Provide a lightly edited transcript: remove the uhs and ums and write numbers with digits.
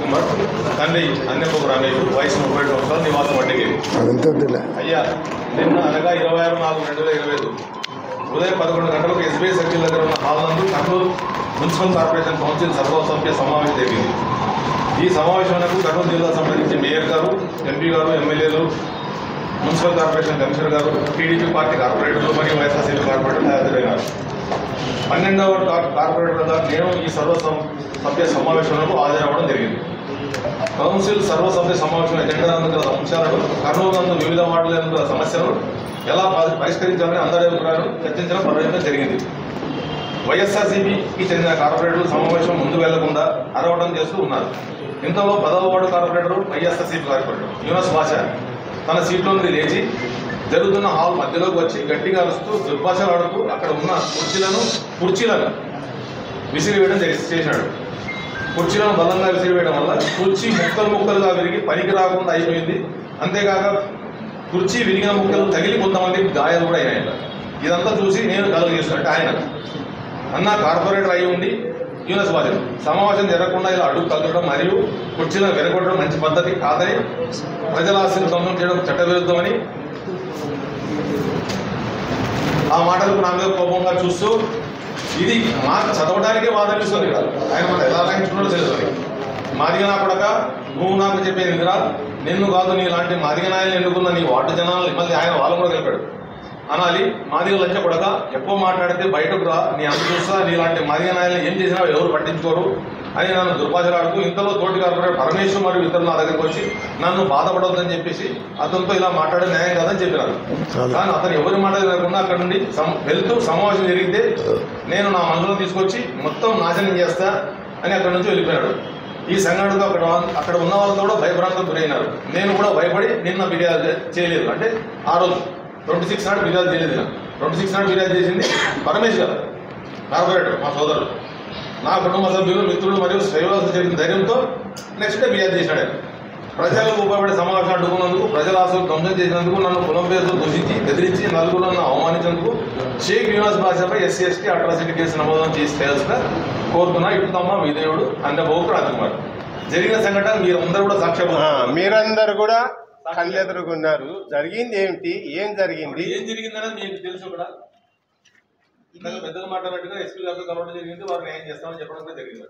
Member తండ్రి అన్నెంపు రమేష్, వయసు 37 సంవత్సరాలు, నివాసం వడ్డగిరి. అయ్యా, నిన్న అనగా 26/4/2025 ఉదయం 11 గంటలకు ఎస్బీఐ సర్కిల్ దగ్గర ఉన్న హాల్ నందు కర్నూలు మున్సిపల్ కార్పొరేషన్ కౌన్సిల్ సర్వసభ్య సమావేశం జరిగింది. ఈ సమావేశానికి కర్నూలు జిల్లా సంబంధించి మేయర్ గారు, ఎంపీ గారు, ఎమ్మెల్యేలు, మున్సిపల్ కార్పొరేషన్ కమిషనర్ గారు, టీడీపీ పార్టీ కార్పొరేటర్లు మరియు వైఎస్ఆర్సీపీ కార్పొరేటర్లు హాజరైనారు. 12వ కార్పొరేటర్గా నేను ఈ సర్వసభ్య సమావేశాలకు హాజరవ్వడం జరిగింది. కౌన్సిల్ సర్వసభ్య సమావేశం ఎజెండా గల అంశాలను, కర్నూలు నందు వివిధ వార్డుల సమస్యలను ఎలా పరిష్కరించాలని అందరి అభిప్రాయాలు చర్చించడం ప్రయోజనం జరిగింది. వైఎస్ఆర్సీపీకి చెందిన కార్పొరేటర్లు సమావేశం ముందు వెళ్లకుండా అరవడం చేస్తూ ఉన్నారు. ఇంతలో 10వ ward corporator, YSRCP corporator Yunus భాష తన సీట్లో నుండి లేచి జరుగుతున్న హాల్ మధ్యలోకి వచ్చి గట్టిగా అరుస్తూ దుర్భాషలాడుతూ అక్కడ ఉన్న కుర్చీలను విసిరివేయడం చేశాడు. కుర్చీలను బలంగా విసిరివేయడం వల్ల కుర్చీ ముక్కలుగా విరిగి పనికి రాకుండా అయిపోయింది. అంతేకాక కుర్చీ విరిగిన ముక్కలు తగిలి కొంతమంది గాయాలు కూడా అయినాయి. ఇదంతా చూసి నేను కలుగు చేస్తున్నట్టు ఆయన అన్న కార్పొరేటర్ అయి ఉండి యూనస్ భాష సమావేశం జరగకుండా ఇలా అడుగు తగ్గడం మరియు కుర్చీలను వెనకొట్టడం మంచి పద్ధతి కాదని, ప్రజల ఆస్తిని ధ్వంసం చేయడం చట్టవిరుద్ధమని ఆ మాటలకు నా మీద కోపంగా చూస్తూ ఇది మాకు చదవడానికే వాదనిస్తుంది కాదు, ఆయన మనం ఎలా లాగించుకున్నాడో తెలుసు. మాదిగ నా కొడక, నువ్వు నాకు చెప్పేది ఇందిరా, నిన్ను కాదు నీ లాంటి మాదిగ నాయలు ఎన్నుకున్న నీ వార్డు జనాలు మళ్ళీ ఆయన వాళ్ళు కూడా కలిపాడు అనాలి. మాదిగ లంచ కొడక, ఎక్కువ మాట్లాడితే బయటకు రా, నీ అంత చూస్తా, నీలాంటి మాదిగ నాయల్ని ఏం చేసినా ఎవరు పట్టించుకోరు అని నన్ను దుర్భాషలాడుతూ, ఇంతలో తోటి కార్పొరేటర్ పరమేశ్వర్ మరియు ఇతరులు నా దగ్గరికి వచ్చి నన్ను బాధపడవద్దని చెప్పేసి అతనితో ఇలా మాట్లాడే న్యాయం కాదని చెప్పినారు. కానీ అతను ఎవరి మాట లేకుండా అక్కడ నుండి వెళ్తూ సమావేశం జరిగితే నేను నా మనసులో తీసుకొచ్చి మొత్తం నాశనం చేస్తా అని అక్కడ నుంచి వెళ్ళిపోయాడు. ఈ సంఘటనతో అక్కడ ఉన్న వాళ్ళతో కూడా భయభ్రాంతం గురైనారు. నేను కూడా భయపడి నిన్న ఫిర్యాదు చేయలేదు. అంటే ఆ రోజు 26 నాడు ఫిర్యాదు చేయలేదు. 26 నాడు ఫిర్యాదు చేసింది పరమేశ్వర్ గారు, కార్పొరేటర్, మా సోదరుడు, నా కుటుంబ సభ్యులు, మిత్రులు మరియు శ్రేయవాసులు జరిగిన ధైర్యంతో నెక్స్ట్ డే ఫిర్యాదు చేశాడు. ప్రజలకు ఉపయోగపడే సమావేశం అడ్డుకున్నందుకు, ప్రజల ఆశలు ధ్వంసం చేసినందుకు, నన్ను కులం పేరుతో దూషించి బెదిరించి నలుగురు నన్ను అవమానించేందుకు షేక్ యూనస్ భాషపై SC ST అట్రాసిటీ కేసు నమోదు చేయాల్సిన కోరుతున్నా. ఇటుతమ్మ విధేయుడు అన్నబాబు రాజకుమార్. జరిగిన సంఘటన మీరందరూ కూడా సాక్ష్యం, మీరందరూ కూడా కళ్ళెదురుగున్నారు. జరిగింది ఏమిటి, ఏం జరిగిందనేది మీకు తెలుసు. కూడా పెద్దగా మాట్లాడినట్టుగా SP గారితో కలవడం జరిగింది, వారు న్యాయం చేస్తామని చెప్పడం కూడా జరిగింది.